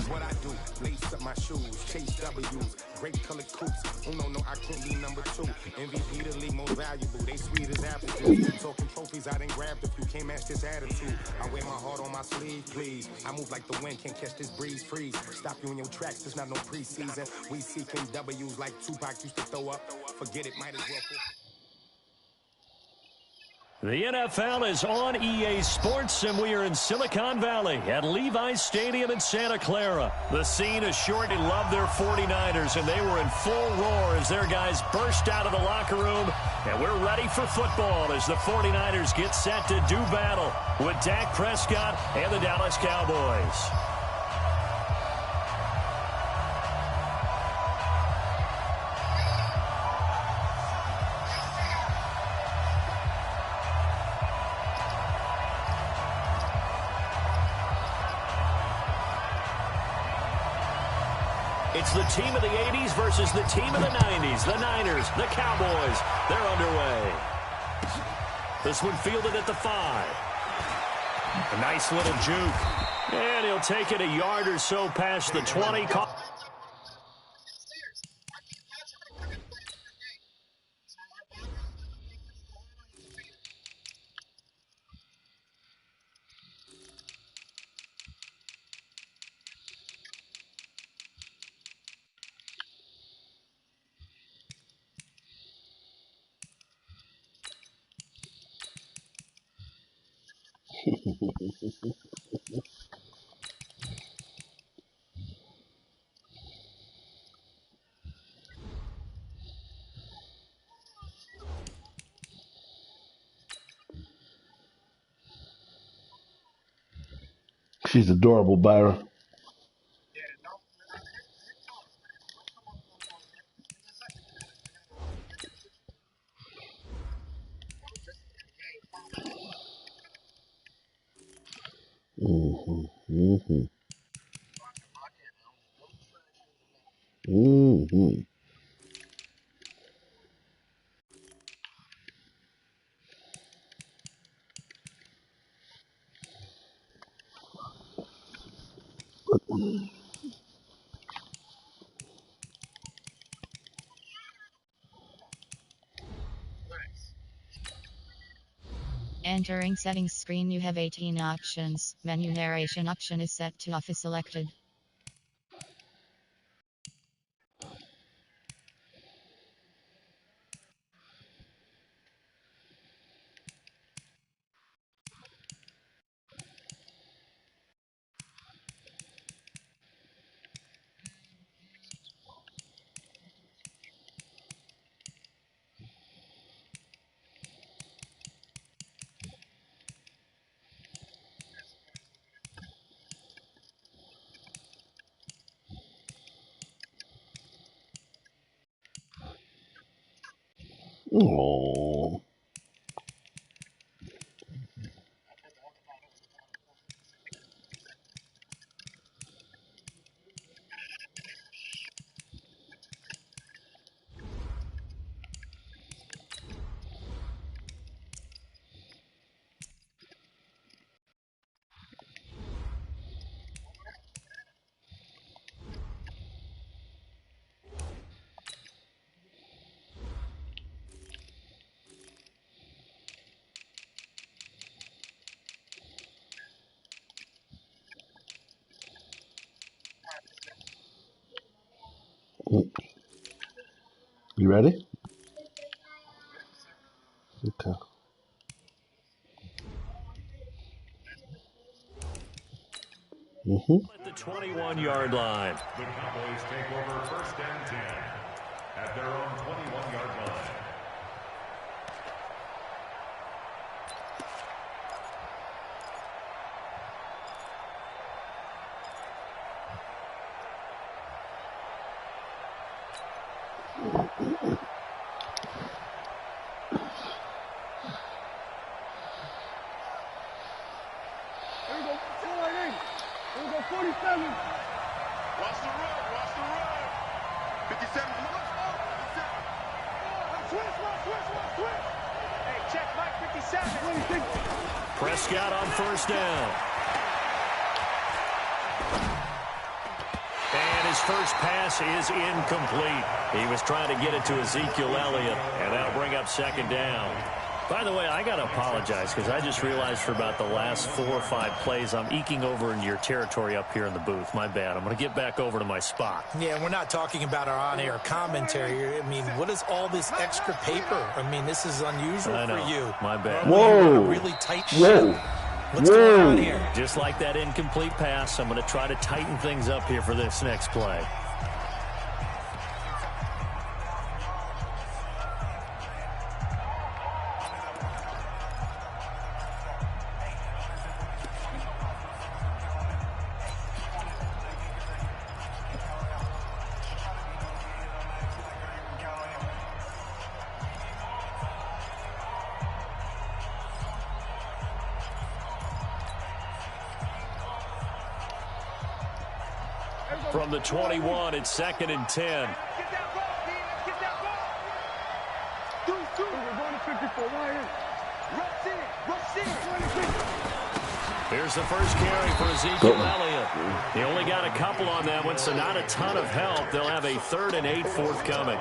What I do, lace up my shoes, chase W's, great colored coops. Oh no, I can't be number 2. MVP the league most valuable, they sweet as apple juice. Talking trophies, I done grabbed a few, can't match this attitude. I wear my heart on my sleeve, please. I move like the wind, can't catch this breeze, freeze. Stop you in your tracks, it's not no preseason. We seeking W's like Tupac used to throw up. Forget it, might as well. The NFL is on EA Sports, and we are in Silicon Valley at Levi's Stadium in Santa Clara. The scene assuredly loved their 49ers, and they were in full roar as their guys burst out of the locker room. And we're ready for football as the 49ers get set to do battle with Dak Prescott and the Dallas Cowboys. It's the team of the 80s versus the team of the 90s. The Niners, the Cowboys, they're underway. This one fielded at the 5. A nice little juke. And he'll take it a yard or so past the 20. She's adorable, Byra. Entering settings screen, you have 18 options. Menu narration option is set to off is selected. Oh. You ready? Okay. At the 21-yard line. The Cowboys take over 1st and 10 at their own 21-yard line. Here we go. 47. Watch the run. 57. Switch. Hey, check Mike 57. 26. Prescott on first down. And his first pass is incomplete. He was trying to get it to Ezekiel Elliott, and that'll bring up second down. By the way, I got to apologize because I just realized for about the last 4 or 5 plays I'm eking over into your territory up here in the booth. My bad. I'm going to get back over to my spot. Yeah, we're not talking about our on-air commentary. I mean, what is all this extra paper? I mean, this is unusual for you. My bad. Whoa. Really tight ship. What's Whoa. going on here? Just like that incomplete pass, I'm going to try to tighten things up here for this next play. From the 21, it's 2nd and 10. Get that ball, man. Let's get that ball. We're going to 54. Right in. Rush in. Rush in. Here's the first carry for Ezekiel Elliott. He only got a couple on that one, so not a ton of help. They'll have a 3rd and 8 forthcoming.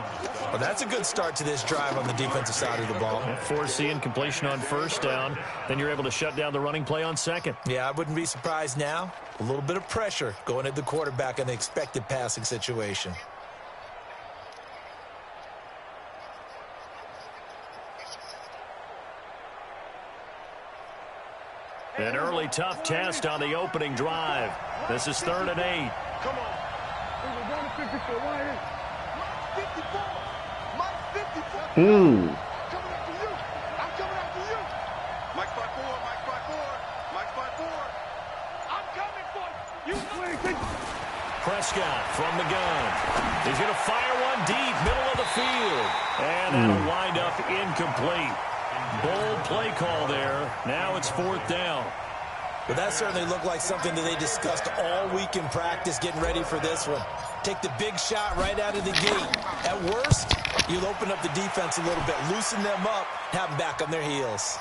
Well, that's a good start to this drive on the defensive side of the ball. Forcing completion on first down. Then you're able to shut down the running play on second. Yeah, I wouldn't be surprised now. A little bit of pressure going at the quarterback in the expected passing situation. An early tough test on the opening drive. This is 3rd and 8. Come on. We're going to 54. Right in. Mike 54. Mike 54. Coming after you. I'm coming after you. Mike 54. Mike 54. Mike 54. I'm coming for you. Prescott from the gun. He's going to fire one deep, middle of the field. And that'll wind up incomplete. Bold play call there. Now it's 4th down. But that certainly looked like something that they discussed all week in practice getting ready for this one. Take the big shot right out of the gate. At worst, you'll open up the defense a little bit, loosen them up, have them back on their heels.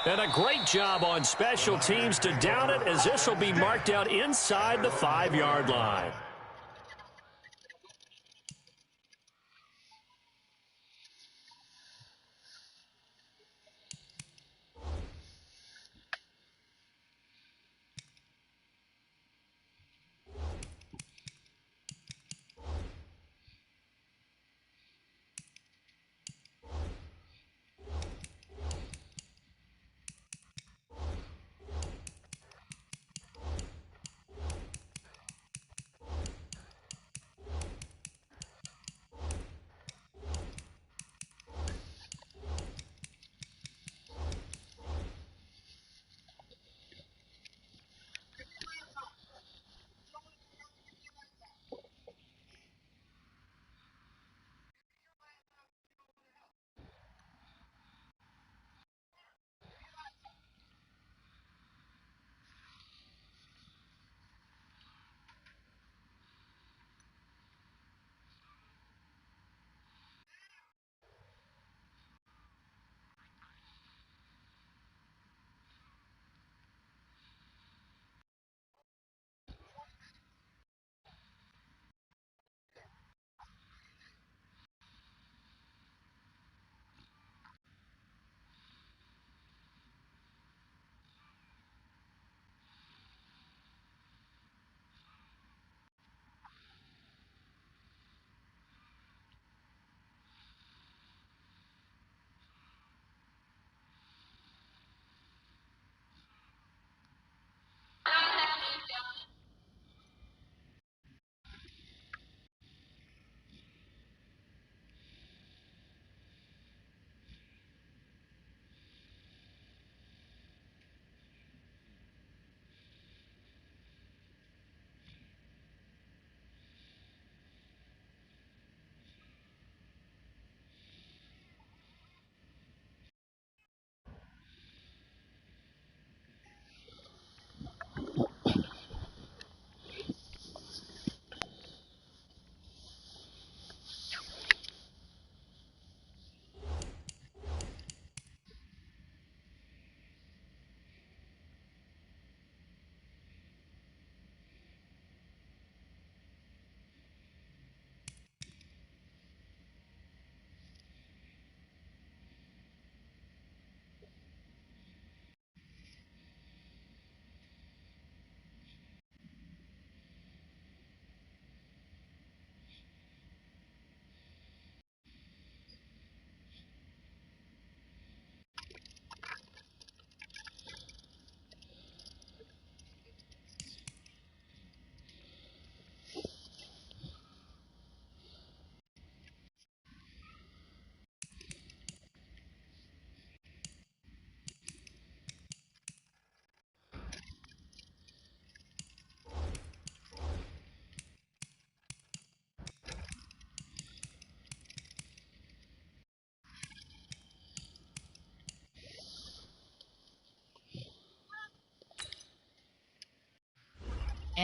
And a great job on special teams to down it, as this will be marked out inside the 5-yard line.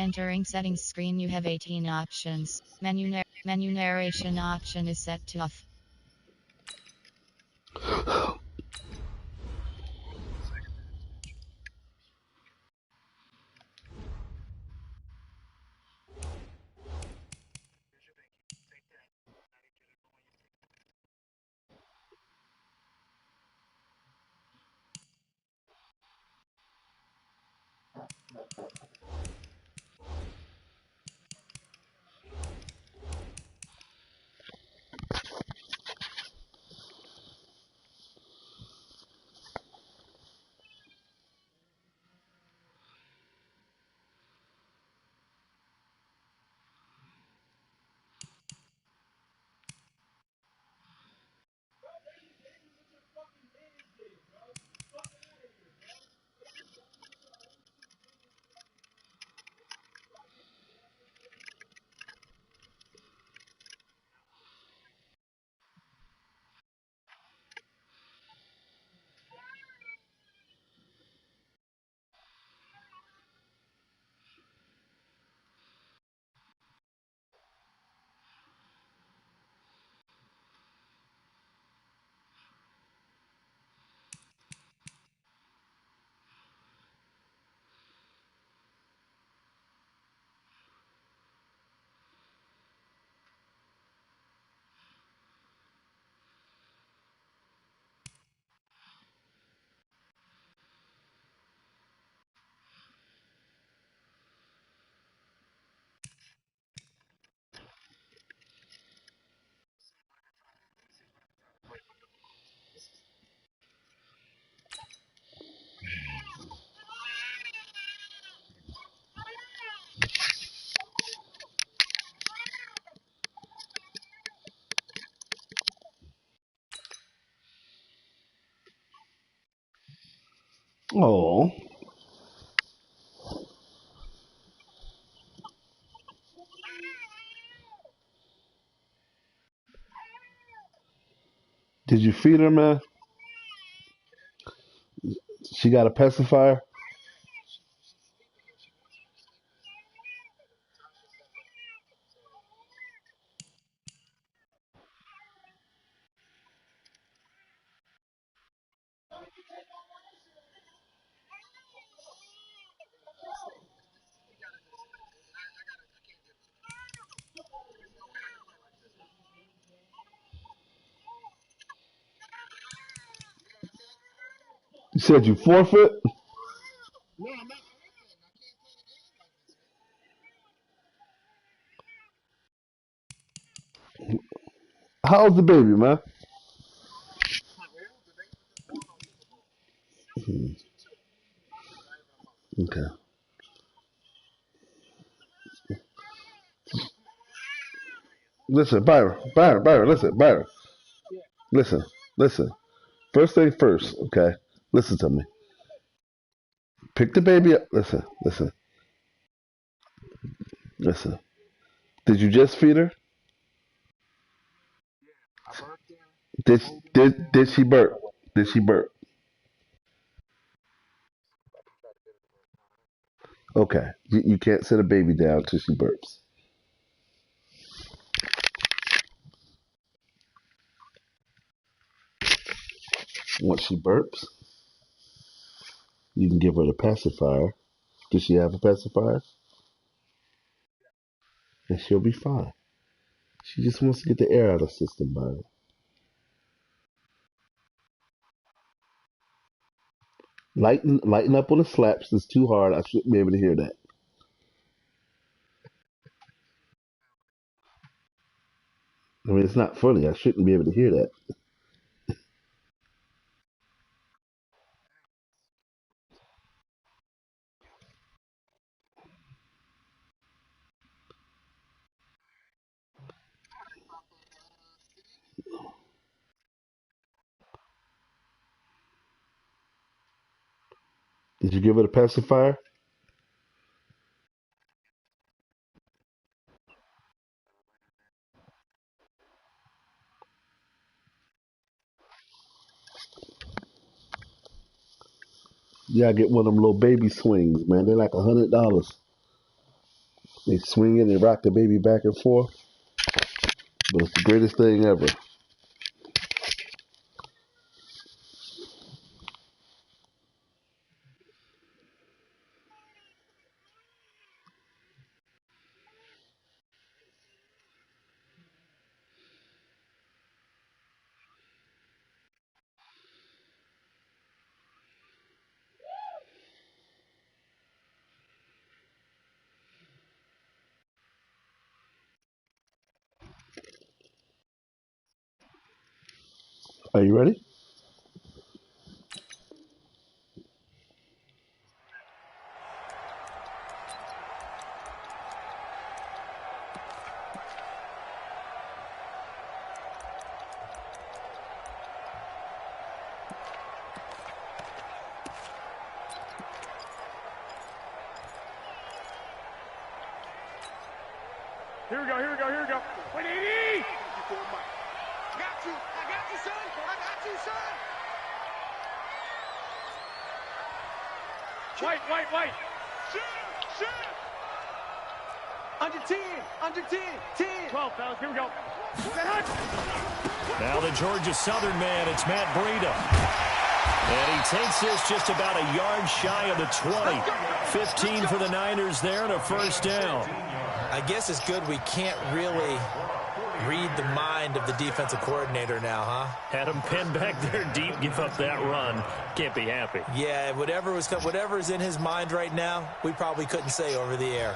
entering settings screen, you have 18 options. Menu narration option is set to off. Oh, did you feed her, man? She got a pacifier. You said you forfeit. How old's the baby, man? Okay. Listen, Byron, listen, Byron, listen, listen. First thing first, okay? Listen to me. Pick the baby up. Listen. Did you just feed her? Did did she burp? Did she burp? Okay. You can't set a baby down till she burps. Once she burps, you can give her the pacifier. Does she have a pacifier? And she'll be fine. She just wants to get the air out of the system, Byron. Lighten up on the slaps. It's too hard. I shouldn't be able to hear that. I mean, it's not funny. I shouldn't be able to hear that. Did you give her the pacifier? Yeah, I get one of them little baby swings, man. They're like $100. They swing it and rock the baby back and forth. But it's the greatest thing ever. Are you ready? Here we go, here we go, here we go. 180! I got you, son. I got you, son. White. Shoot. Under 10, 10. 12, fellas, here we go. Now the Georgia Southern man, it's Matt Breida. And he takes this just about a yard shy of the 20. 15 for the Niners there and a first down. I guess it's good we can't really read the mind of the defensive coordinator now, huh? Had him pinned back there deep, give up that run. Can't be happy. Yeah, whatever's in his mind right now, we probably couldn't say over the air.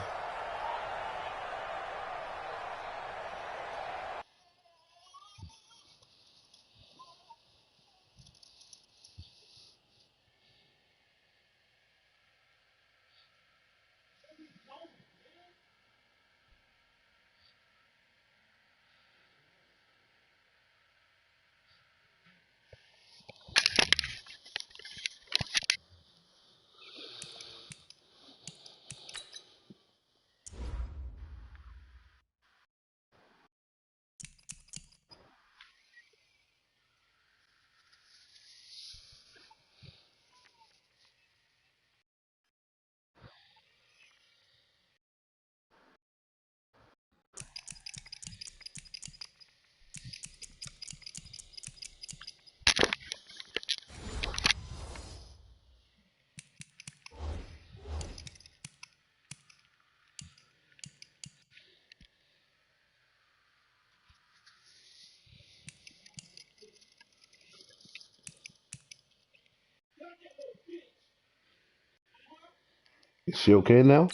Is she okay now?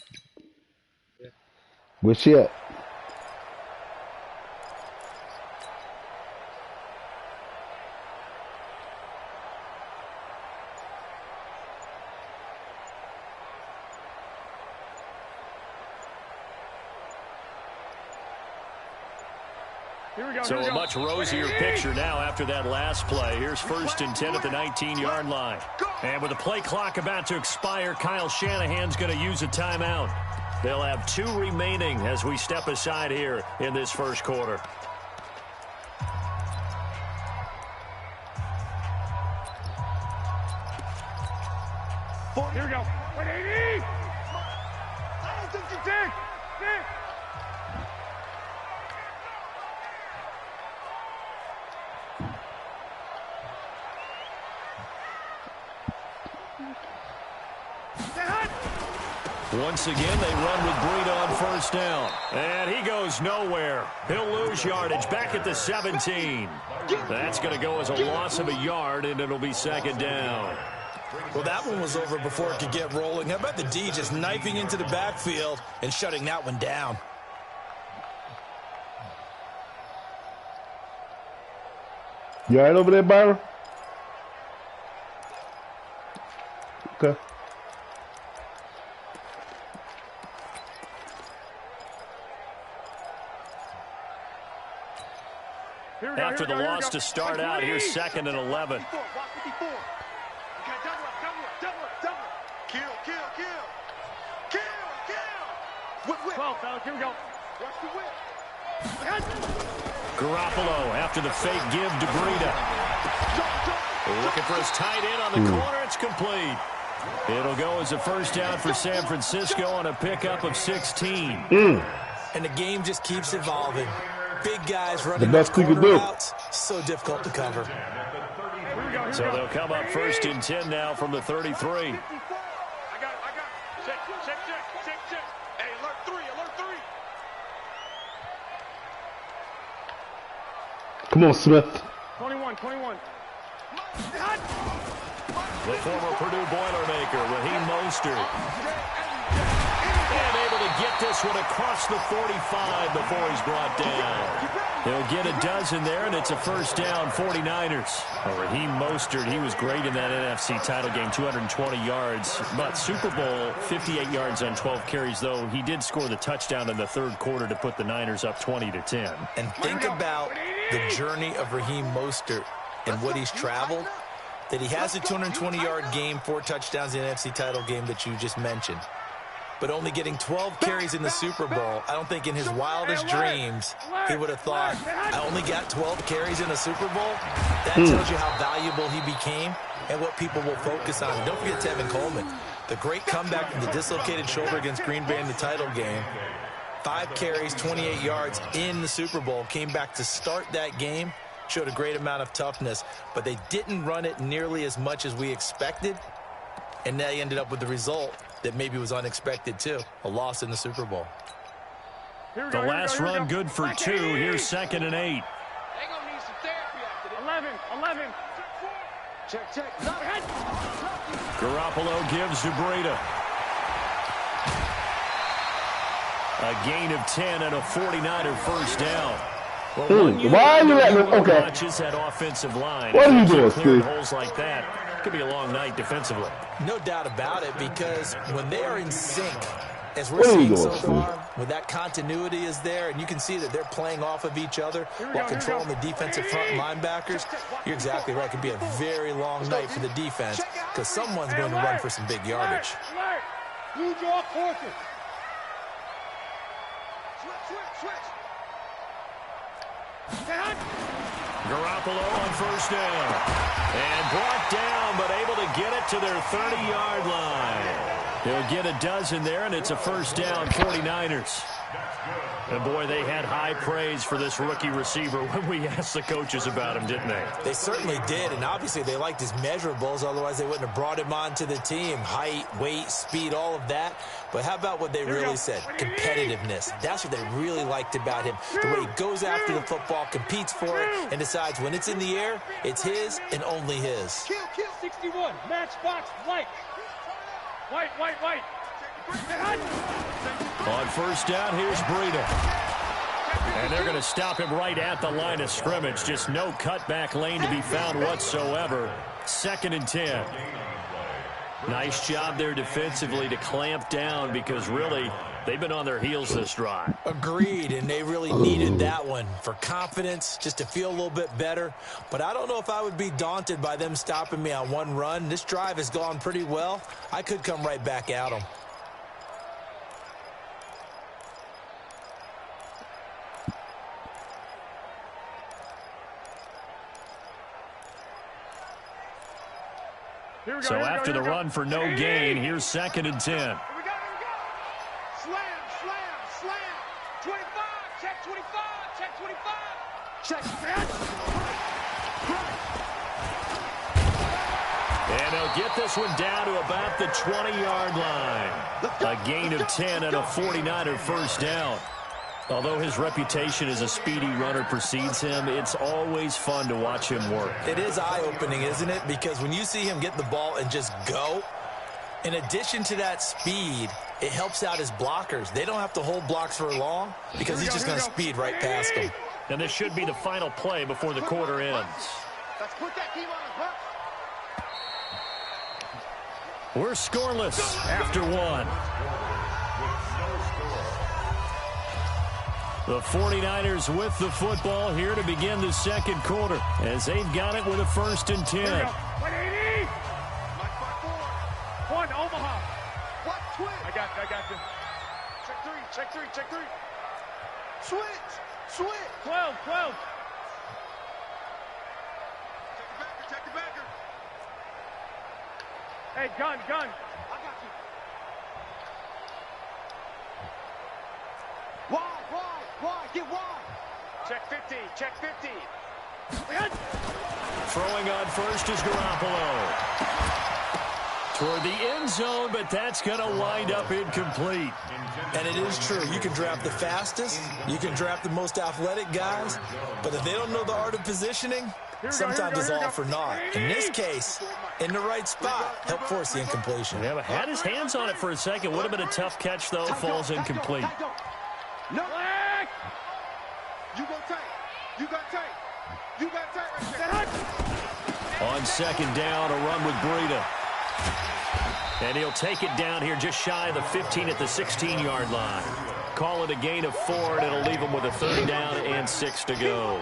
Where's she at? So a much rosier picture now after that last play. Here's 1st and 10 at the 19-yard line. And with the play clock about to expire, Kyle Shanahan's going to use a timeout. They'll have 2 remaining as we step aside here in this first quarter. Here we go. 180! I don't think you did. Once again, they run with Breida on first down. And he goes nowhere. He'll lose yardage back at the 17. That's going to go as a loss of a yard, and it'll be 2nd down. Well, that one was over before it could get rolling. How about the D just knifing into the backfield and shutting that one down? You all right over there, Byron? Okay. After the loss to start out, here's 2nd and 11. Kill. 12, fellas, here we go. Watch the whip. Garoppolo after the fake give to Breida. Looking for his tight end on the corner. It's complete. It'll go as a first down for San Francisco on a pickup of 16. And the game just keeps evolving. Big guys running The best those thing to corner do. routes, so difficult to cover. So they'll come up first and 10 now from the 33. I got it. Check. Hey, alert three. Come on, Smith. 21. The former Purdue Boilermaker, Raheem Mostert. And able to get this one across the 45 before he's brought down. They'll get a dozen there, and it's a first down, 49ers. Well, Raheem Mostert, he was great in that NFC title game, 220 yards. But Super Bowl, 58 yards on 12 carries, though he did score the touchdown in the third quarter to put the Niners up 20-10. And think about the journey of Raheem Mostert and what he's traveled. That he has a 220-yard game, 4 touchdowns in the NFC title game that you just mentioned. But only getting 12 carries in the Super Bowl, I don't think in his wildest dreams he would have thought, I only got 12 carries in a Super Bowl. That tells you how valuable he became and what people will focus on. And don't forget Tevin Coleman, the great comeback from the dislocated shoulder against Green Bay in the title game. 5 carries, 28 yards in the Super Bowl, came back to start that game. Showed a great amount of toughness, but they didn't run it nearly as much as we expected, and they ended up with the result that maybe was unexpected too, a loss in the Super Bowl. The last run good for 2. Here's 2nd and 8. They gonna need some therapy after this. 11. Check. Garoppolo gives to Breida. A gain of 10 and a 49er first down. Well, Why are you letting him? Okay. Watches that offensive line. What are you doing, Clearing Steve? holes like that, could be a long night defensively. No doubt about it, because when they are in sync, as we're What are you seeing so doing, far, when that continuity is there, and you can see that they're playing off of each other while controlling the defensive front linebackers, you're exactly right. It could be a very long night for the defense because someone's going to run for some big yardage. Blue jaw forces. Switch. Garoppolo on first down. And brought down, but able to get it to their 30-yard line. They'll get a dozen there, and it's a first down, 49ers. And, boy, they had high praise for this rookie receiver when we asked the coaches about him, didn't they? They certainly did, and obviously they liked his measurables. Otherwise, they wouldn't have brought him onto the team. Height, weight, speed, all of that. But how about what they really said? Competitiveness. That's what they really liked about him. The way he goes after the football, competes for it, and decides when it's in the air, it's his and only his. Kill. 61. Matchbox white. White. On first down, here's Breida. And they're going to stop him right at the line of scrimmage. Just no cutback lane to be found whatsoever. 2nd and 10. Nice job there defensively to clamp down because really they've been on their heels this drive. Agreed, and they really needed that one for confidence, just to feel a little bit better. But I don't know if I would be daunted by them stopping me on one run. This drive has gone pretty well. I could come right back at them. So after the run for no gain, here's 2nd and 10. Here we go. Slam. 25. Check 25. And they'll get this one down to about the 20-yard line. A gain of 10 and a 49er first down. Although his reputation as a speedy runner precedes him, it's always fun to watch him work. It is eye-opening, isn't it? Because when you see him get the ball and just go, in addition to that speed, it helps out his blockers. They don't have to hold blocks for long because he's just going to speed right past them. And this should be the final play before the quarter ends. Let's put that team on the bus. We're scoreless after one. The 49ers with the football here to begin the second quarter as they've got it with a 1st and 10. 180. One, Omaha. What? Twin. I got you. Check three. Switch. 12. Check the backer. Hey, gun. I got you. Wide. Get wide. Check 50. Throwing on first is Garoppolo. Toward the end zone, but that's going to wind up incomplete. And it is true. You can draft the fastest. You can draft the most athletic guys. But if they don't know the art of positioning, sometimes it's all for naught. In this case, in the right spot, help force the incompletion. Yeah, but had his hands on it for a second. Would have been a tough catch, though. Falls incomplete. No. You got tape. On second down, a run with Breida. And he'll take it down here just shy of the 15 at the 16-yard line. Call it a gain of 4, and it'll leave him with a 3rd down and 6 to go.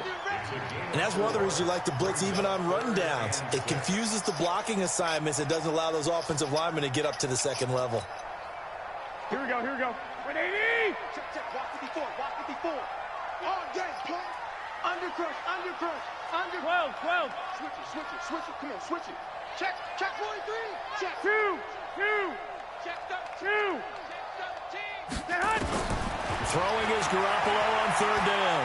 And that's one of the reasons you like to blitz even on rundowns. It confuses the blocking assignments. It doesn't allow those offensive linemen to get up to the second level. Here we go. 180. Check. Walk 54. All day, play. Under crush. 12. Switch it. Come on, switch it. Check 43. Check 2. Check 2. Check 13. Throwing is Garoppolo on 3rd down.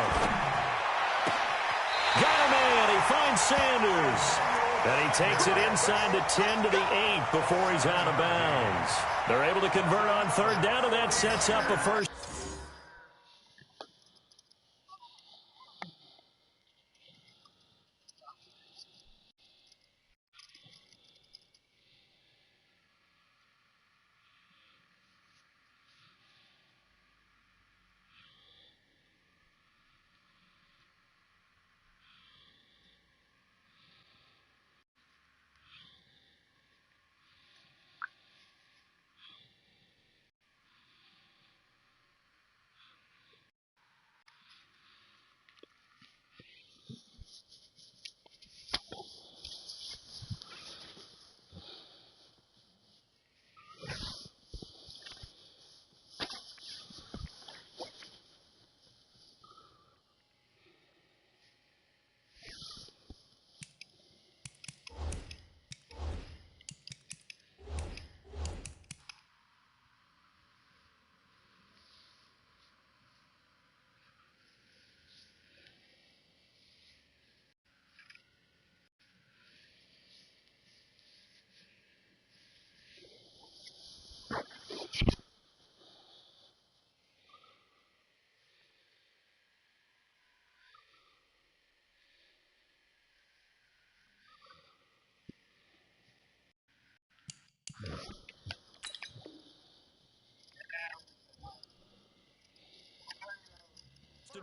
Got a man. He finds Sanders. And he takes it inside the 10 to the 8 before he's out of bounds. They're able to convert on 3rd down, and that sets up a first.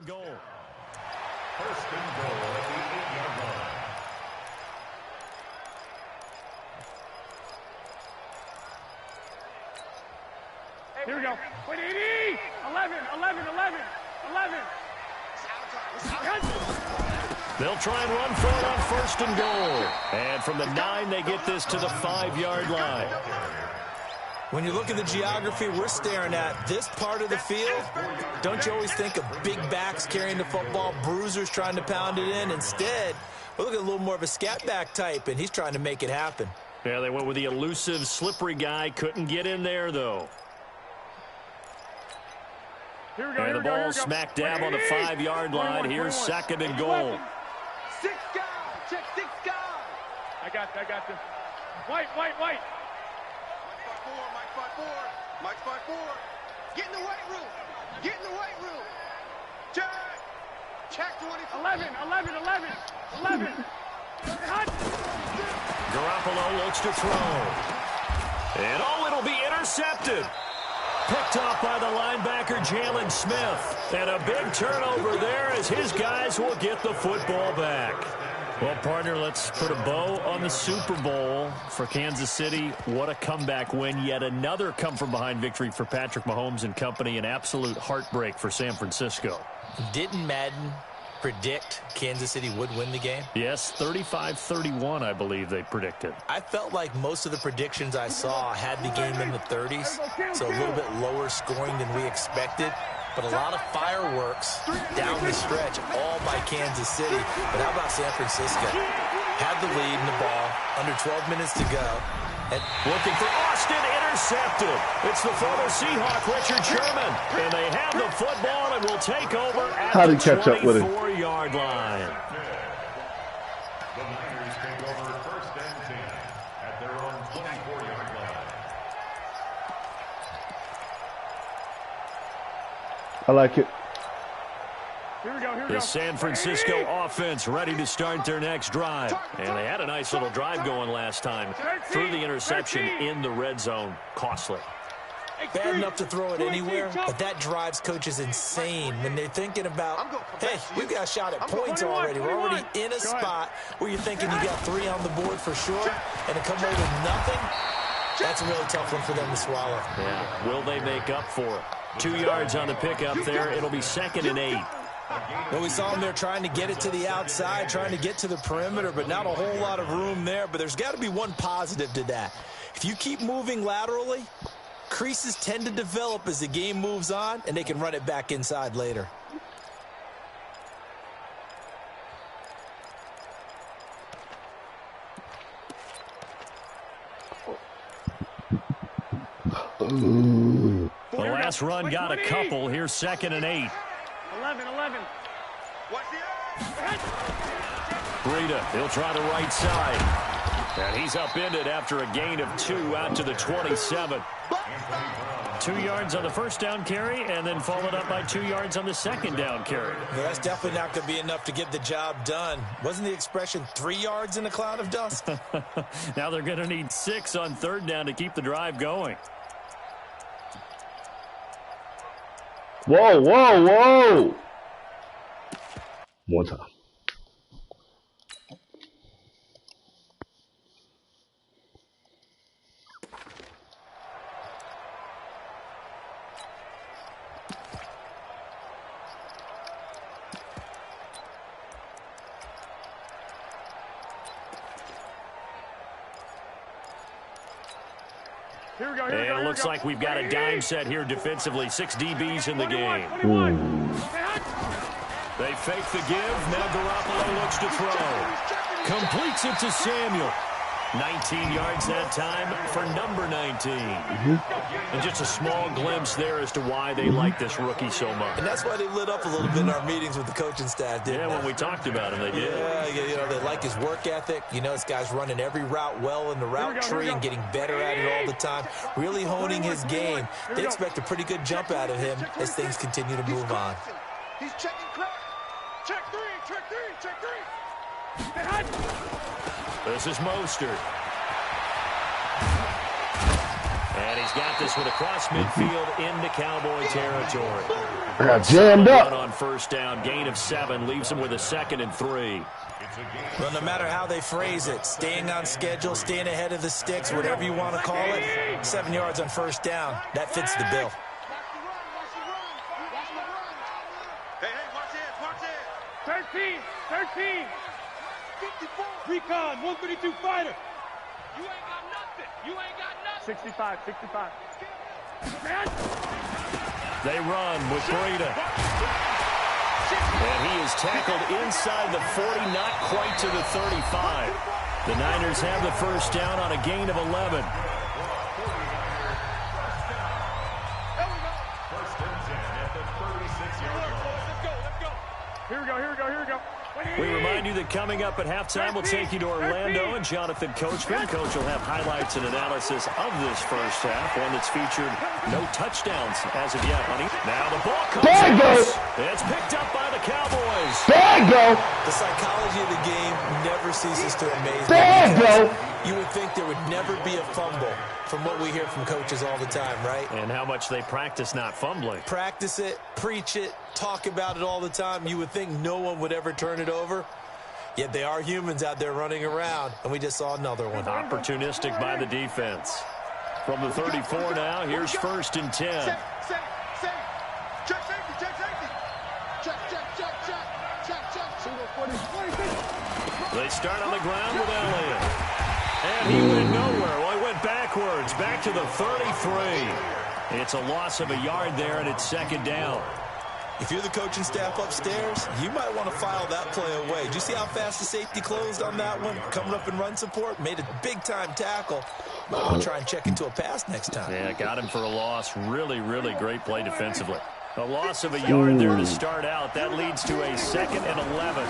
Goal. First and goal at the 8-yard line. Here we go. 180. 11. They'll try and run for it on 1st and goal. And from the 9, they get this to the 5-yard line. When you look at the geography we're staring at, this part of the field, don't you always think of big backs carrying the football, bruisers trying to pound it in? Instead, we're looking at a little more of a scat back type, and he's trying to make it happen. Yeah, they went with the elusive, slippery guy. Couldn't get in there, though. Here we go. And the ball smack dab on the 5-yard line. Here's 2nd and goal. 6 guys. Check 6 guys. I got this. White. Mike 5-4. Get in the weight room. Check 24. 11. Garoppolo looks to throw. And it'll be intercepted. Picked off by the linebacker, Jalen Smith. And a big turnover there as his guys will get the football back. Well, partner, let's put a bow on the Super Bowl for Kansas City. What a comeback win. Yet another come-from-behind victory for Patrick Mahomes and company. An absolute heartbreak for San Francisco. Didn't Madden predict Kansas City would win the game? Yes, 35-31, I believe they predicted. I felt like most of the predictions I saw had the game in the 30s, so a little bit lower scoring than we expected. But a lot of fireworks down the stretch, all by Kansas City. But how about San Francisco? Had the lead in the ball, under 12 minutes to go. Looking for Austin, intercepted. It's the former Seahawk, Richard Sherman. And they have the football and will take over at How'd he the catch up with him? 24-yard line. The Niners take over first and 10 at their own 24-yard line. I like it. The San Francisco offense ready to start their next drive. And they had a nice little drive going last time. Threw the interception in the red zone. Costly. Bad enough to throw it anywhere, but that drives coaches insane when they're thinking about, hey, we've got a shot at points already. We're already in a spot where you're thinking you got 3 on the board for sure, and to come away with nothing, that's a really tough one for them to swallow. Yeah, will they make up for it? 2 yards on the pickup there. It'll be 2nd and 8. Well, we saw them there trying to get it to the outside, trying to get to the perimeter, but not a whole lot of room there. But there's got to be one positive to that. If you keep moving laterally, creases tend to develop as the game moves on, and they can run it back inside later. Ooh. The last run got a couple. Here's 2nd and 8. 11. Watch the Breida, he'll try the right side. And he's upended after a gain of 2 out to the 27. 2 yards on the first down carry, and then followed up by 2 yards on the second down carry. Well, that's definitely not going to be enough to get the job done. Wasn't the expression 3 yards in a cloud of dust? Now they're going to need 6 on 3rd down to keep the drive going. Whoa. One time. And it looks like we've got a dime set here defensively. 6 DBs in the game. They fake the give. Now Garoppolo looks to throw. Completes it to Samuel. 19 yards that time for number 19. And just a small glimpse there as to why they like this rookie so much. And that's why they lit up a little bit in our meetings with the coaching staff, didn't they? When we talked about him, they did. Yeah, they like his work ethic. You know, this guy's running every route well in the route tree and getting better at it all the time. Really honing his game. They expect a pretty good jump out of him as things continue to move on. He's checking crack. Check 3. This is Mostert. And he's got this one across midfield into Cowboy territory. I got jammed up. On first down, gain of 7, leaves him with a 2nd and 3. Well, no matter how they phrase it, staying on schedule, staying ahead of the sticks, whatever you want to call it, 7 yards on first down, that fits the bill. Hey, watch it. 13. 54. Recon, 132 fighter. You ain't got nothing. 65. They run with Breida. And he is tackled inside the 40, not quite to the 35. The Niners have the first down on a gain of 11. First and 10 at the 36-yard line. Let's go. Here we go. We remind you that coming up at halftime, we'll take you to Orlando and Jonathan Coachman. Coach will have highlights and analysis of this first half, one that's featured no touchdowns as of yet, honey. Now the ball comes out. It's picked up by the Cowboys. The psychology of the game never ceases to amaze me. You would think there would never be a fumble from what we hear from coaches all the time, right? And how much they practice not fumbling. Practice it, preach it, talk about it all the time. You would think no one would ever turn it over. Yet they are humans out there running around, and we just saw another one. Opportunistic by the defense. From the 34 now, here's 1st and 10. Check safety. Check. Single 40. They start on the ground with Elliott. And he went nowhere. Well, he went backwards, back to the 33. It's a loss of a yard there, and it's 2nd down. If you're the coaching staff upstairs, you might want to file that play away. Did you see how fast the safety closed on that one? Coming up in run support, made a big-time tackle. Might want to try and check into a pass next time. Yeah, got him for a loss. Really, really great play defensively. A loss of a yard there to start out. That leads to a 2nd and 11.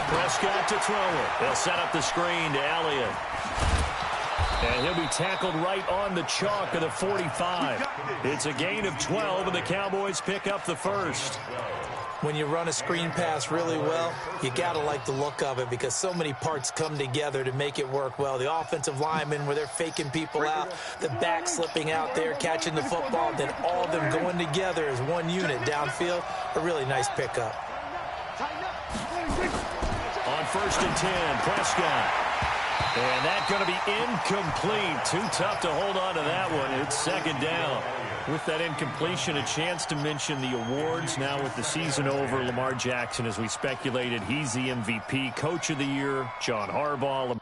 Prescott to throw it. They'll set up the screen to Elliott. And he'll be tackled right on the chalk of the 45. It's a gain of 12, and the Cowboys pick up the first. When you run a screen pass really well, you got to like the look of it because so many parts come together to make it work well. The offensive linemen, where they're faking people out, the back slipping out there, catching the football, then all of them going together as one unit downfield. A really nice pickup. On 1st and 10, Prescott. And that's going to be incomplete. Too tough to hold on to that one. It's 2nd down. With that incompletion, a chance to mention the awards. Now with the season over, Lamar Jackson, as we speculated, he's the MVP. Coach of the Year, John Harbaugh.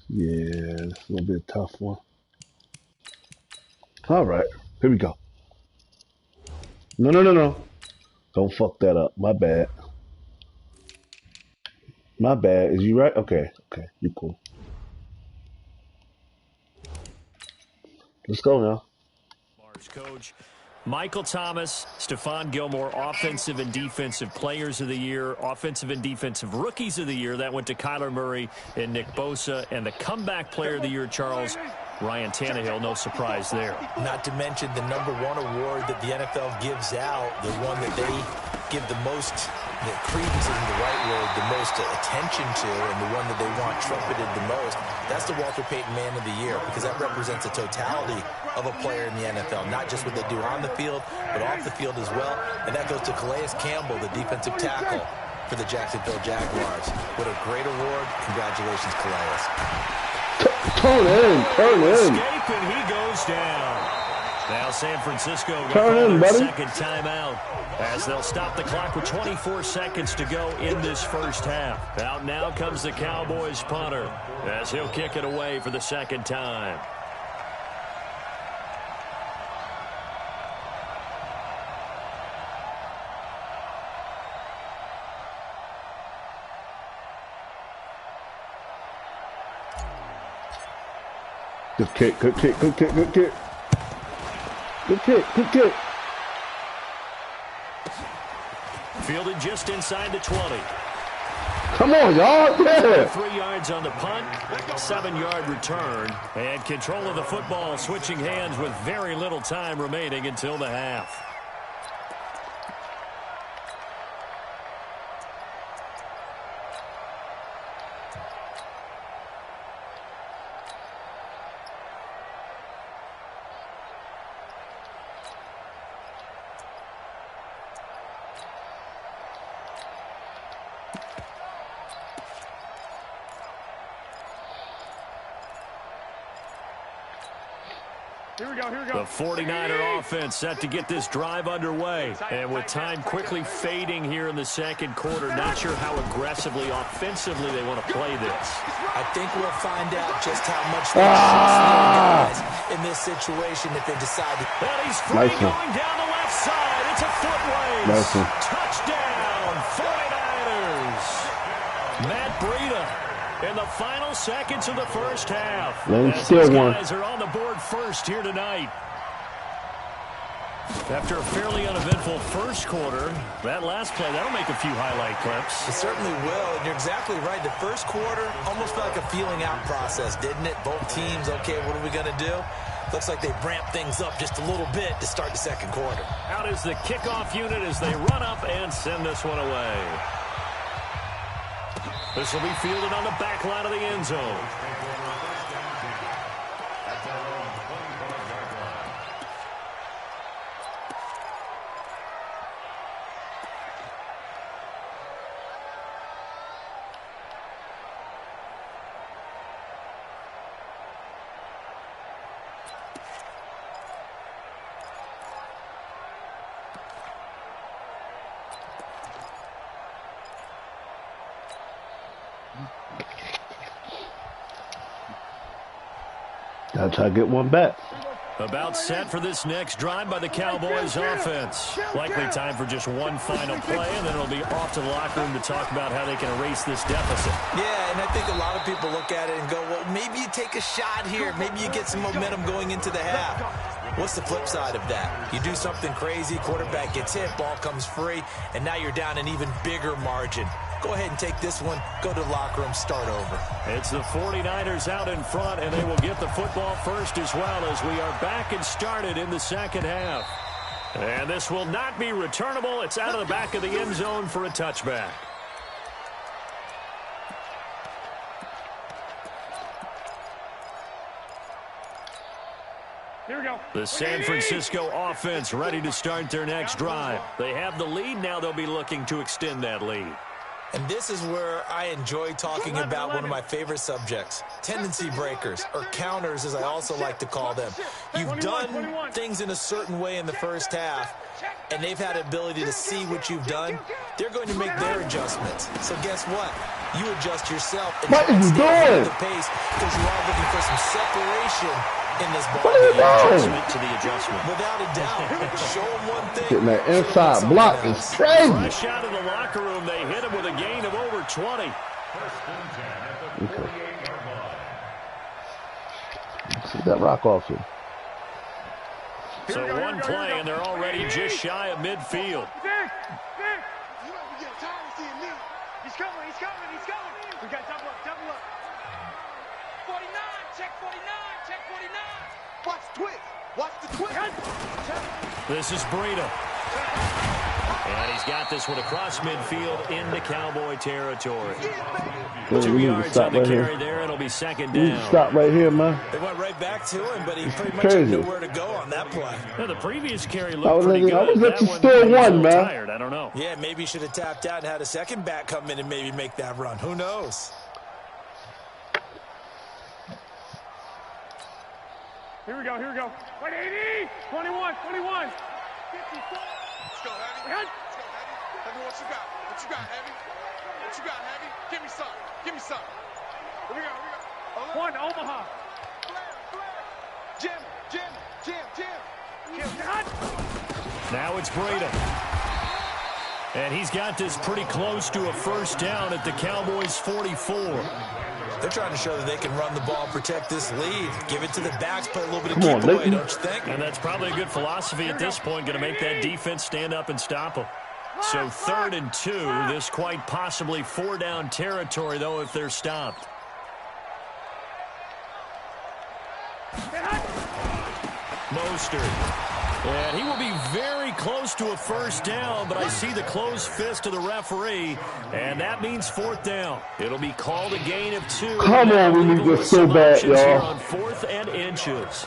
Yeah, this is going to be a tough one. All right, here we go. No. Don't fuck that up. My bad. My bad. Is you right? Okay. You cool. Let's go now. Coach Michael Thomas, Stephon Gilmore, Offensive and Defensive Players of the Year, Offensive and Defensive Rookies of the Year. That went to Kyler Murray and Nick Bosa. And the Comeback Player of the Year, Charles, Ryan Tannehill. No surprise there. Not to mention the #1 award that the NFL gives out, the one that they give the most, the credence isn't the right word, the most attention to, and the one that they want trumpeted the most. That's the Walter Payton Man of the Year, because that represents the totality of a player in the NFL, not just what they do on the field, but off the field as well. And that goes to Calais Campbell, the defensive tackle for the Jacksonville Jaguars. What a great award. Congratulations, Calais. Turn in. Escape, and he goes down. Now San Francisco got their 2nd timeout as they'll stop the clock with 24 seconds to go in this first half. Out now comes the Cowboys punter as he'll kick it away for the 2nd time. Good kick. Good kick. Fielded just inside the 20. Come on, y'all. Yeah. 3 yards on the punt, 7-yard return, and control of the football switching hands with very little time remaining until the half. Here we go. The 49er offense set to get this drive underway. And with time quickly fading here in the 2nd quarter, not sure how aggressively, offensively they want to play this. I think we'll find out just how much they guys in this situation if they decide to. And he's free going down the left side. It's a foot race. Touchdown, 49ers. Matt Breida in the final seconds of the first half. Still one. Guys are on the board first here tonight. After a fairly uneventful first quarter, that last play, that'll make a few highlight clips. It certainly will, and you're exactly right. The first quarter almost felt like a feeling out process, didn't it? Both teams, okay, what are we going to do? Looks like they ramped things up just a little bit to start the 2nd quarter. Out is the kickoff unit as they run up and send this one away. This will be fielded on the back line of the end zone. Gotta try to get one back. About set for this next drive by the Cowboys offense. Likely time for just one final play, and then it'll be off to the locker room to talk about how they can erase this deficit. Yeah, and I think a lot of people look at it and go, well, maybe you take a shot here. Maybe you get some momentum going into the half. What's the flip side of that? You do something crazy, quarterback gets hit, ball comes free, and now you're down an even bigger margin. Go ahead and take this one, go to the locker room, start over. It's the 49ers out in front, and they will get the football first as well as we are back and started in the second half. And this will not be returnable. It's out of the back of the end zone for a touchback. Here we go. The San Francisco offense ready to start their next drive. They have the lead. Now they'll be looking to extend that lead. And this is where I enjoy talking about one of my favorite subjects, tendency breakers, or counters as I also like to call them. You've done things in a certain way in the first half, and they've had the ability to see what you've done. They're going to make their adjustments. So guess what? You adjust yourself and what are you doing? The pace because you are looking for some separation in this ball. What are you doing? Adjustment to the adjustment. Without a doubt. Show them one thing. Getting that inside block is crazy. Fresh out of the locker room, they hit him with a gain of over 20. Okay. See that rock off him. So one play, and they're already just shy of midfield. He's coming, he's coming. We got double up. 49, check 49, check 49. Watch the twist. Watch the twist. This is Breida. And he's got this one across midfield into Cowboy territory. 2 yards on the carry there. It'll be second down. Stop right here, man. They went right back to him, but he pretty much had nowhere to go on that play. Yeah, the previous carry looked pretty good. I was at the That still one, man. Tired. I don't know. Yeah, maybe he should have tapped out and had a second back come in and maybe make that run. Who knows? Here we go. 180, 21. 54. Let's go, Heavy. Heavy, what you got? What you got, Heavy? Give me some. Here we go. One, Omaha. Jim. Now it's Breida. And he's got this pretty close to a first down at the Cowboys' 44. They're trying to show that they can run the ball, protect this lead, give it to the backs, play a little bit of Come keep on, away, don't you think? And that's probably a good philosophy at this point, going to make that defense stand up and stop them. So 3rd and 2, this quite possibly 4-down territory, though, if they're stopped. Mostert. And he will be very close to a first down, but I see the closed fist of the referee, and that means 4th down. It'll be called a gain of 2. Come on, we need this so bad, y'all. On 4th and inches.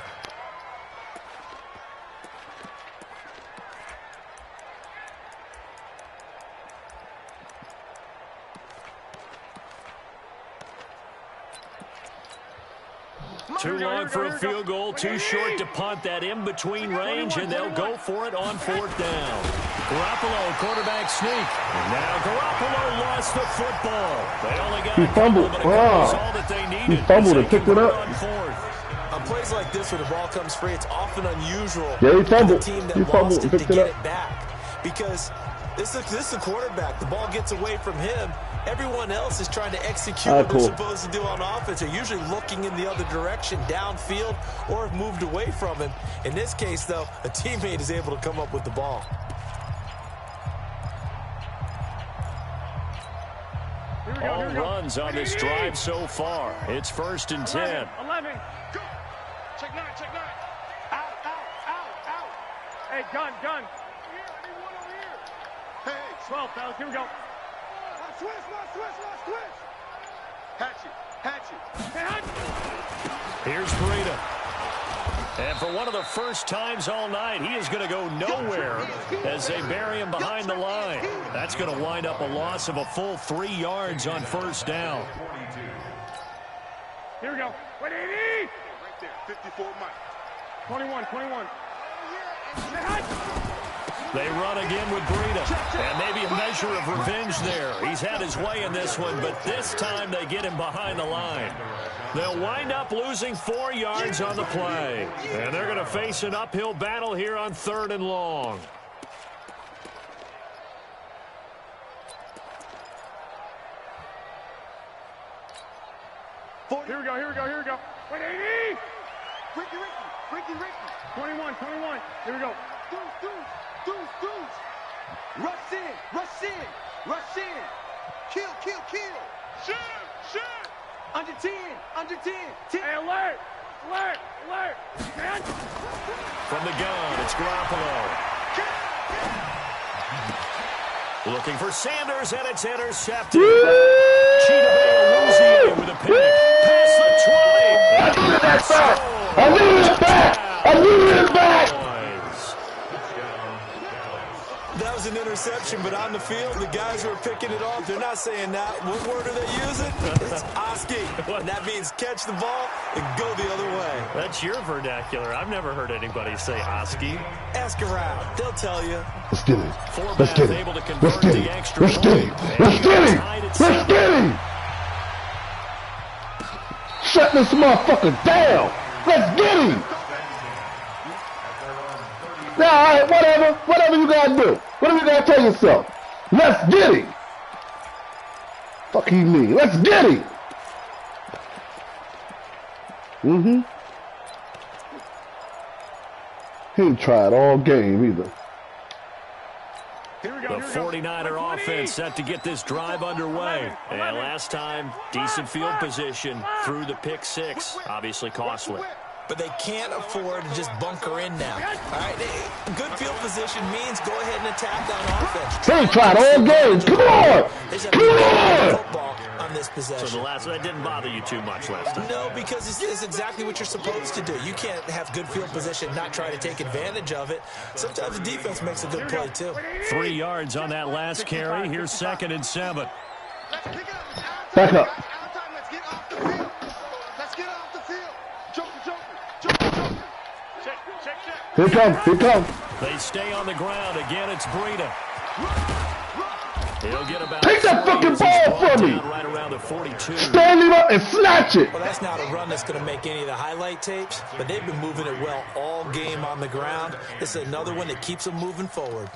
Too long for a field goal, too short to punt. That in-between range, and they'll go for it on 4th down. Garoppolo, quarterback sneak. And now Garoppolo lost the football. They only got He fumbled. but was all that they needed. He fumbled and picked it up. On 4th. On plays like this, when the ball comes free, it's often unusual Yeah, he for the fumbled. team that He fumbled lost and it to picked it get up. it back. Because this is the quarterback. The ball gets away from him. Everyone else is trying to execute what they're supposed to do on offense. They're usually looking in the other direction, downfield, or have moved away from him. In this case, though, a teammate is able to come up with the ball. All runs on this drive so far. It's 1st and 10. 11. Go. Check 9. Out. Hey, gun. Here, I need one over here. Hey, 12, fellas. Here we go. Switch. Hatchet. Here's Breida. And for one of the first times all night, he is going to go nowhere as they bury him behind the line. That's going to wind up a loss of a full 3 yards on 1st down. Here we go. 180. Right there. 54 Mike. 21. They run again with Breida. And maybe a measure of revenge there. He's had his way in this one, but this time they get him behind the line. They'll wind up losing 4 yards on the play. And they're going to face an uphill battle here on 3rd and long. Here we go, here we go, here we go. Wait, 80! Ricky. 21. Here we go. Deuce. Rush in. Kill. Shoot. Under 10. 10. Hey, alert. Man. From the gun, it's Garoppolo. Looking for Sanders, and it's intercepted. Cheetah losing with a pick. Past the 20. I needed it back. That was an interception, but on the field, the guys who are picking it off, they're not saying that. What word are they using? It's Oski. And that means catch the ball and go the other way. That's your vernacular. I've never heard anybody say Oski. Ask around. They'll tell you. Let's get it. Let's get it. Able to convert the extra point. Let's get him. Shut this motherfucker down. Let's get him. Yeah, all right, whatever you gotta do. Whatever you gotta tell yourself. Let's get him. Fuck he mean. Let's get him. He ain't tried all game either. The 49er offense set to get this drive underway. And last time, decent field position through the pick 6. Obviously costly. But they can't afford to just bunker in now. All right, good field position means go ahead and attack on offense. They tried all game. Come on. Football on this possession. So that didn't bother you too much last time? No, because it's exactly what you're supposed to do. You can't have good field position, not try to take advantage of it. Sometimes the defense makes a good play, too. 3 yards on that last carry. Here's 2nd and 7. Back up. Here come. They stay on the ground. Again, it's Breida. He'll get about Take that fucking ball from me. Right around the 42. Stand him up and snatch it. Well, that's not a run that's going to make any of the highlight tapes, but they've been moving it well all game on the ground. This is another one that keeps them moving forward.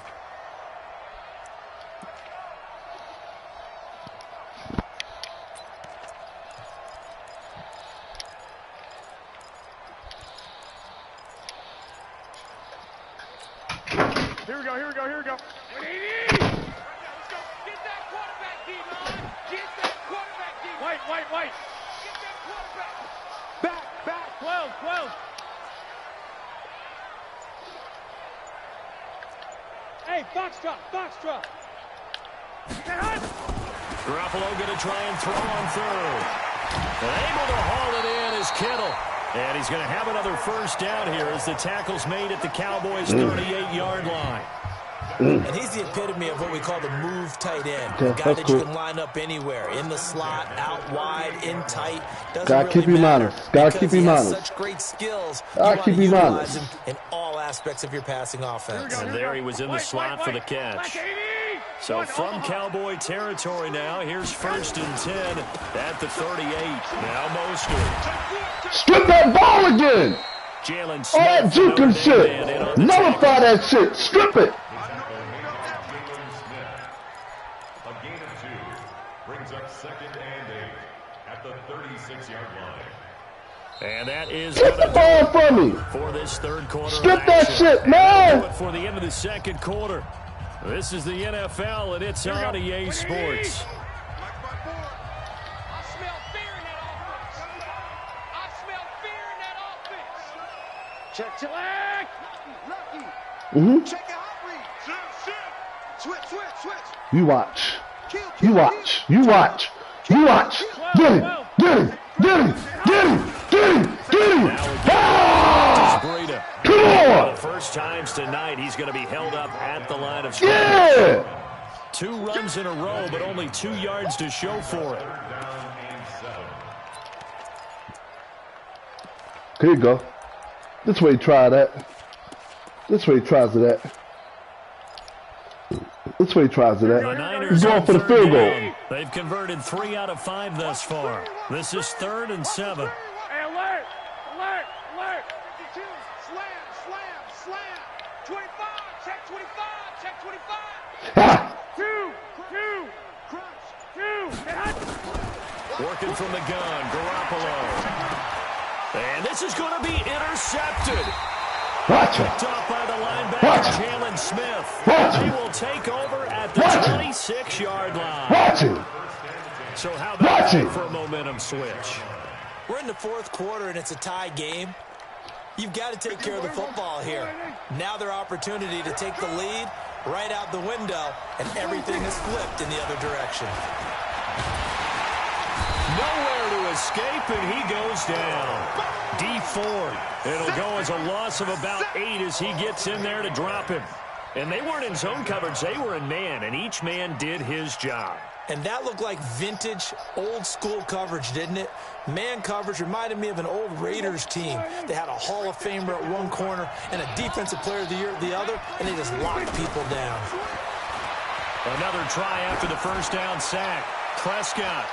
Here we go. 180! Let's go. Get that quarterback, D-line. Get that quarterback, D-line. White. Get that quarterback. Back. 12. Hey, box drop. Garoppolo going to try and throw on third. Able to haul it in is Kittle. And he's going to have another first down here as the tackle's made at the Cowboys' 38-yard line. And he's the epitome of what we call the move tight end. A guy that you can line up anywhere. In the slot, out wide, in tight. Gotta keep him honest. Gotta keep him honest. Such great skills. Gotta keep him honest. In all aspects of your passing offense. And there he was in the slot for the catch. So from Cowboy territory now, here's 1st and 10 at the 38. Now Mostert. Strip that ball again. Jalen All that juking shit. Nullify that shit. Strip it. And that is Strip the ball from me. For this third quarter. Strip that shit, man. Do it for the end of the second quarter. This is the NFL, and it's on EA Sports. I smell fear in that offense. Check. Lucky. Check your hot read. Switch. You watch. Get him. Ah! Come on. The first times tonight, he's going to be held up at the line of scrimmage. Yeah. 2 runs in a row, but only 2 yards to show for it. Here you go. This way he tried that. This way he tries it at. That's what he tries to The that. Niners He's going on for the third field goal. down. They've converted 3 out of 5 thus far. This is 3rd and 7. Hey, alert! Alert! Alert! 52. Slam! Slam! Slam! 25! Check 25! Check 25! Ha! 2! 2! Crunch! 2! Working from the gun, Garoppolo. And this is going to be intercepted. Watch it. Picked off by the Watch linebacker, it. Jalen Smith. Watch They it. will take over at the Watch it. 26-yard line. Watch it. So how about Watch that it. for a momentum switch? We're in the 4th quarter, and it's a tie game. You've got to take care of the football here. Now their opportunity to take the lead right out the window, and everything is flipped in the other direction. Nowhere to escape, and he goes down. D Ford. It'll go as a loss of about 8 as he gets in there to drop him. And they weren't in zone coverage. They were in man, and each man did his job. And that looked like vintage, old-school coverage, didn't it? Man coverage reminded me of an old Raiders team. They had a Hall of Famer at one corner and a Defensive Player of the Year at the other, and they just locked people down. Another try after the first down sack. Prescott.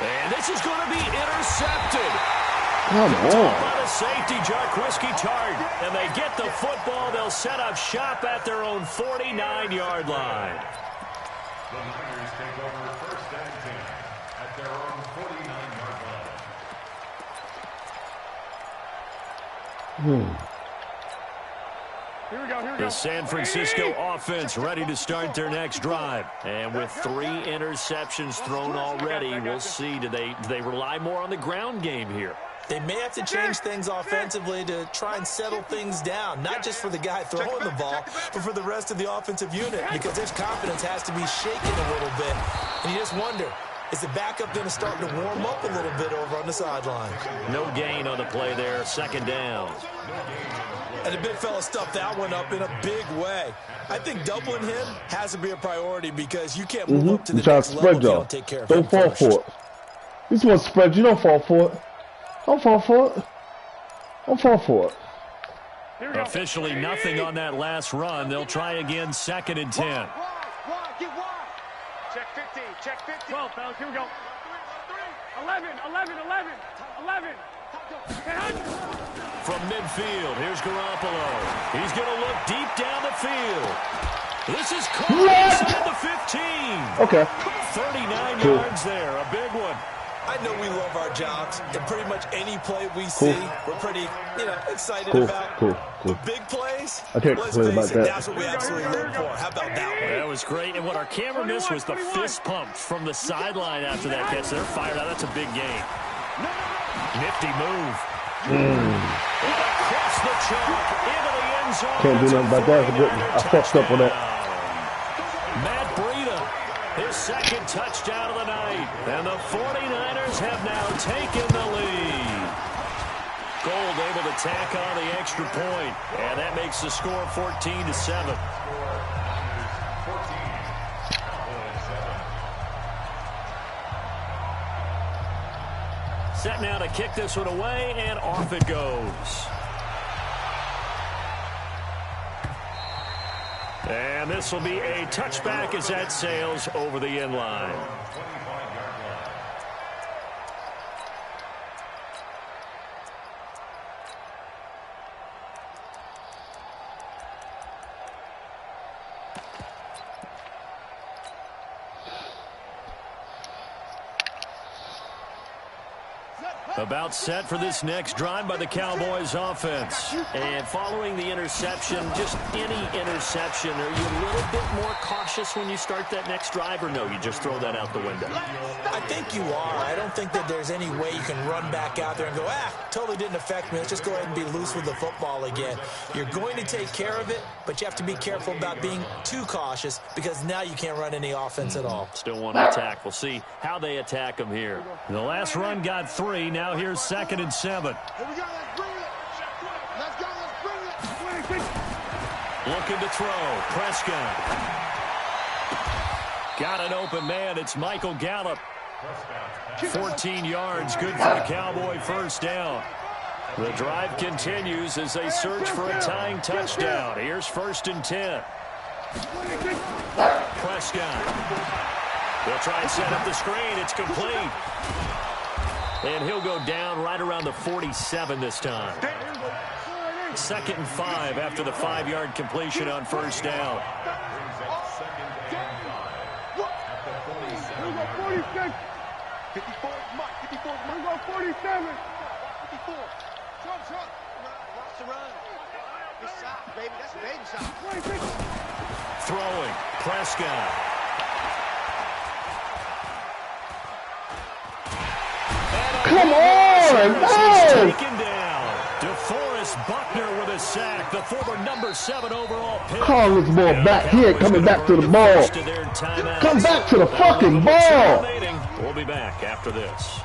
And this is going to be intercepted. Come By on. the safety, Jarquiski Tart. And they get the football. They'll set up shop at their own 49-yard line. The Niners take over 1st and 10 at their own 49-yard line. Here we go, here we go. The San Francisco offense ready to start their next drive. And with 3 interceptions thrown already, we'll see. Do they rely more on the ground game here? They may have to change things offensively to try and settle things down, not just for the guy throwing the ball, but for the rest of the offensive unit, because his confidence has to be shaken a little bit. And you just wonder, is the backup going to start to warm up a little bit over on the sideline? No gain on the play there, 2nd down. And the big fella stuffed that one up in a big way. I think doubling him has to be a priority because you can't move up to the You try to next level if spread you y'all. don't take care of Don't him fall first. for it. This one spread. You don't fall for it. Don't fall for it. Don't fall for it. Here we go. Officially nothing on that last run. They'll try again, 2nd and 10. Wide, get wide. Check 15, check 15. 12, fellas, here we go. 11, 11, 11, 11. From midfield, here's Garoppolo. He's going to look deep down the field. This is caught inside the 15. Okay. 39 Cool. yards there, a big one. I know we love our jobs, and pretty much any play we see, we're pretty, excited about. Cool. But big plays, I can't let's complain face about it, that. that's what we absolutely live for. How about that one? That was great, and what our camera missed was the fist pump from the sideline after that catch. They're fired out. That's a big gain. Nifty move. And across the chalk, into the end zone. Can't do nothing about that. That's a good one. I fucked up on that. Matt Breida, his 2nd touchdown of the night. And the 49ers have now taken the lead. Gold able to tack on the extra point. And that makes the score 14-7. Set now to kick this one away, and off it goes. And this will be a touchback as that sails over the end line. About set for this next drive by the Cowboys offense. And following the interception, just any interception, are you a little bit more cautious when you start that next drive, or no, you just throw that out the window? I think you are. I don't think that there's any way you can run back out there and go, totally didn't affect me. Let's just go ahead and be loose with the football again. You're going to take care of it, but you have to be careful about being too cautious because now you can't run any offense at all. Still want to attack. We'll see how they attack them here. The last run got 3. Now here's 2nd and 7. Here we go, let's bring it. Let's go, let's bring it. Looking to throw. Prescott. Got an open man. It's Michael Gallup. 14 yards. Good for a Cowboy first down. The drive continues as they search for a tying touchdown. Here's 1st and 10. Prescott. They'll try and set up the screen. It's complete. And he'll go down right around the 47 this time. 2nd and 5 after the 5-yard completion on first down. 54, Mike, 54, Mike, go 47. 54. Trump. Watch the run. Good shot, baby. That's a baby shot. Throwing. Prescott. Come on! No! Taken down. DeForest Buckner with a sack. The former number 7 overall pick. Call this ball back. He ain't coming back to the ball. Come back to the fucking ball. We'll be back after this.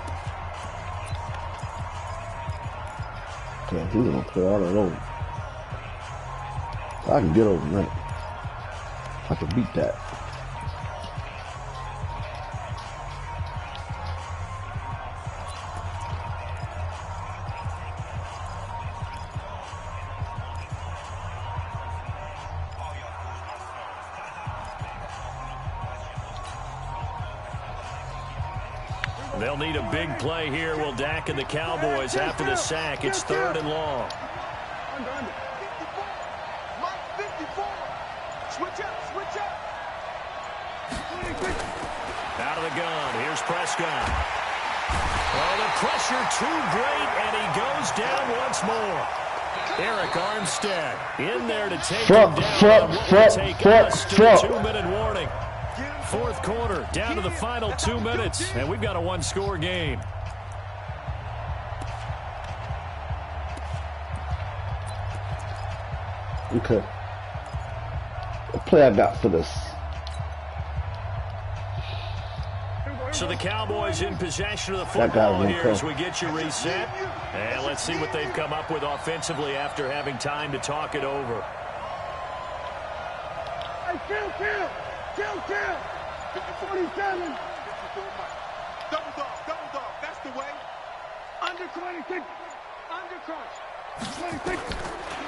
Okay, he's gonna play all that over. I can get over that. I can beat that. They'll need a big play here. Will Dak and the Cowboys after the sack. It's 3rd and long. 54. Mike, 54. Switch up. Out of the gun. Here's Prescott. Oh, the pressure too great, and he goes down once more. Eric Armstead in there to take him down. What will take us to a 2-minute warning. 4th quarter, down to the final 2 minutes, and we've got a 1-score game. Okay. What play I got for this? So the Cowboys in possession of the football here as we get you reset. And let's see what they've come up with offensively after having time to talk it over. Hey, kill. 47. 54, Mike. Double dog. That's the way. Under 26. Under crunch. 26.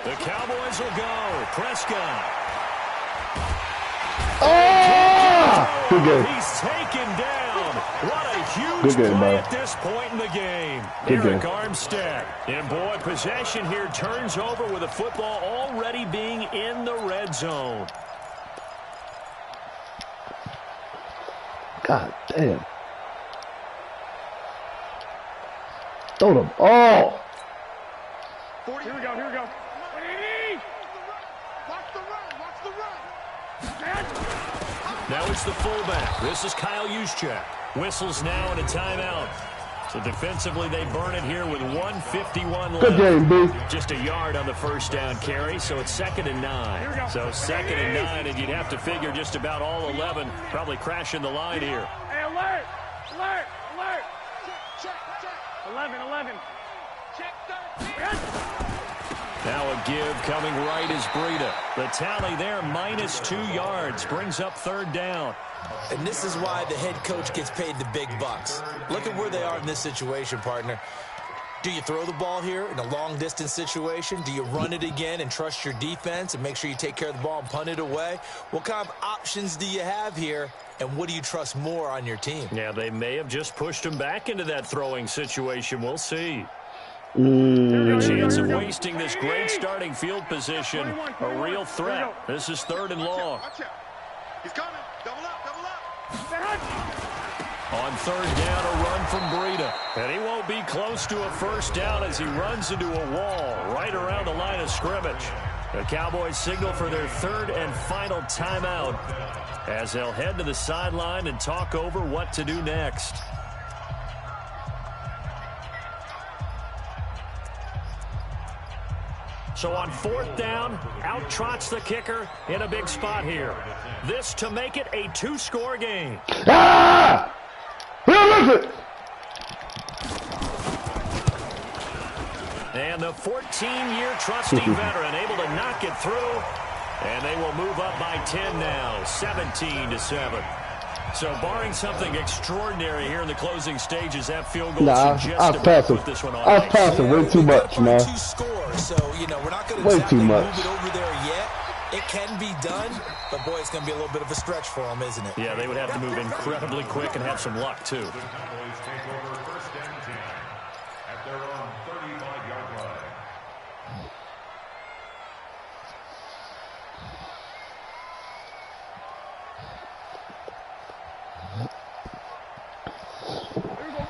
The Cowboys will go. Prescott. Oh! Good game. He's taken down. What a huge game, play bro. at this point in the game. Good Eric game. Armstead. And boy, possession here turns over with the football already being in the red zone. God damn. Throw the ball. 40. Here we go. Watch the run. Now it's the fullback. This is Kyle Juszczyk. Whistles now and a timeout. So defensively, they burn it here with 1:51 left. Good game, B. Just a yard on the first down carry, so it's 2nd and 9. So 2nd and 9, and you'd have to figure just about all 11 probably crashing the line here. Hey, alert. Check. 11. Check 13. Now a give coming right is Breida. The tally there, -2 yards, brings up 3rd down. And this is why the head coach gets paid the big bucks. Look at where they are in this situation, partner. Do you throw the ball here in a long-distance situation? Do you run it again and trust your defense and make sure you take care of the ball and punt it away? What kind of options do you have here, and what do you trust more on your team? Yeah, they may have just pushed him back into that throwing situation. We'll see. A chance of wasting this great starting field position. A real threat. This is 3rd and long. He's coming. Double up. On 3rd down, a run from Breida. And he won't be close to a first down as he runs into a wall right around the line of scrimmage. The Cowboys signal for their 3rd and final timeout as they'll head to the sideline and talk over what to do next. So on 4th down, out trots the kicker in a big spot here. This to make it a 2-score game. Ah! Where is it? And the 14-year trusting veteran able to knock it through. And they will move up by 10 now, 17-7. So barring something extraordinary here in the closing stages, that field goal should just about put this one on I was ice. passing way too much, man. Two scores, so, you know, we're not going to Way exactly too move much. it over there yet. It can be done, but boy, it's going to be a little bit of a stretch for them, isn't it? Yeah, they would have to move incredibly quick and have some luck, too. The Cowboys take over first and 10 at their own 35-yard line.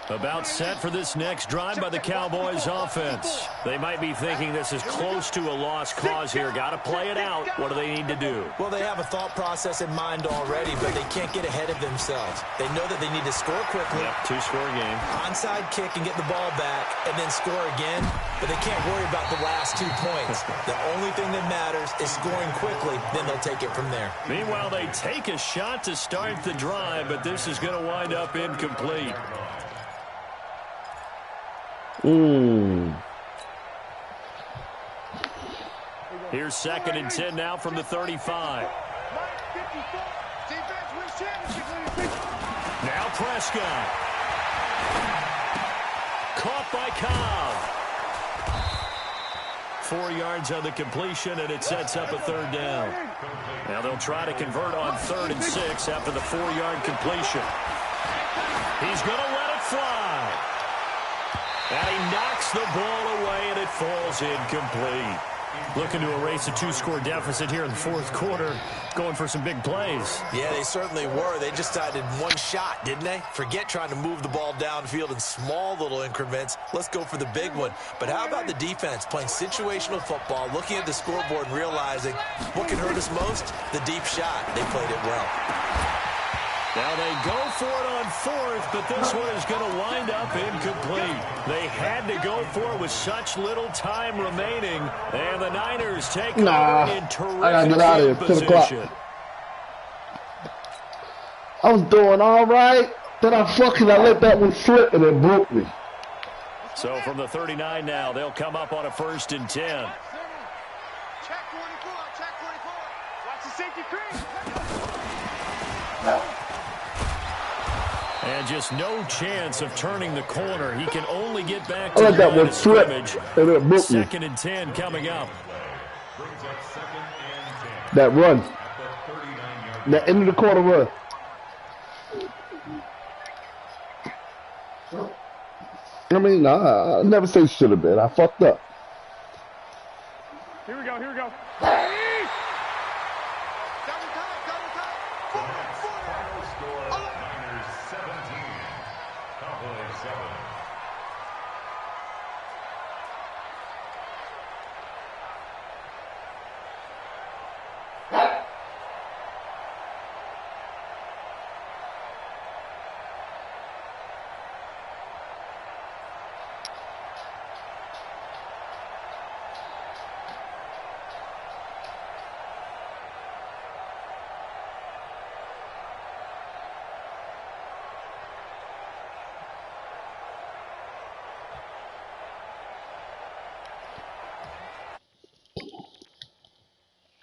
About set for this next drive by the Cowboys offense. They might be thinking this is close to a lost cause here. Got to play it out. What do they need to do? Well, they have a thought process in mind already, but they can't get ahead of themselves. They know that they need to score quickly. Yep, two-score game. Onside kick and get the ball back and then score again, but they can't worry about the last 2 points. The only thing that matters is scoring quickly, then they'll take it from there. Meanwhile, they take a shot to start the drive, but this is going to wind up incomplete. Here's 2nd and 10 now from the 35. Now Prescott. Caught by Cobb. 4 yards on the completion, and it sets up a 3rd down. Now they'll try to convert on 3rd and 6 after the 4-yard completion. He's going to let it fly. And he knocks the ball away, and it falls incomplete. Looking to erase a 2-score deficit here in the 4th quarter, going for some big plays. Yeah, they certainly were. They just decided one shot, didn't they? Forget trying to move the ball downfield in small little increments. Let's go for the big one. But how about the defense playing situational football, looking at the scoreboard and realizing what can hurt us most? The deep shot. They played it well. Now they go for it on 4th, but this one is going to wind up incomplete. They had to go for it with such little time remaining, and the Niners take over in terrific field position. I was doing all right, then I let that one slip, and it broke me. So from the 39 now, they'll come up on a 1st and 10. Check 24, check 24. Watch the safety crease. And just no chance of turning the corner. He can only get back to I let the that line one of slip, scrimmage. and it broke me. 2nd and 10 coming up. Brings up 2nd and 10 That run. at the 39-yard That end of the quarter run. I mean, I never say should have been. I fucked up. Here we go, here we go.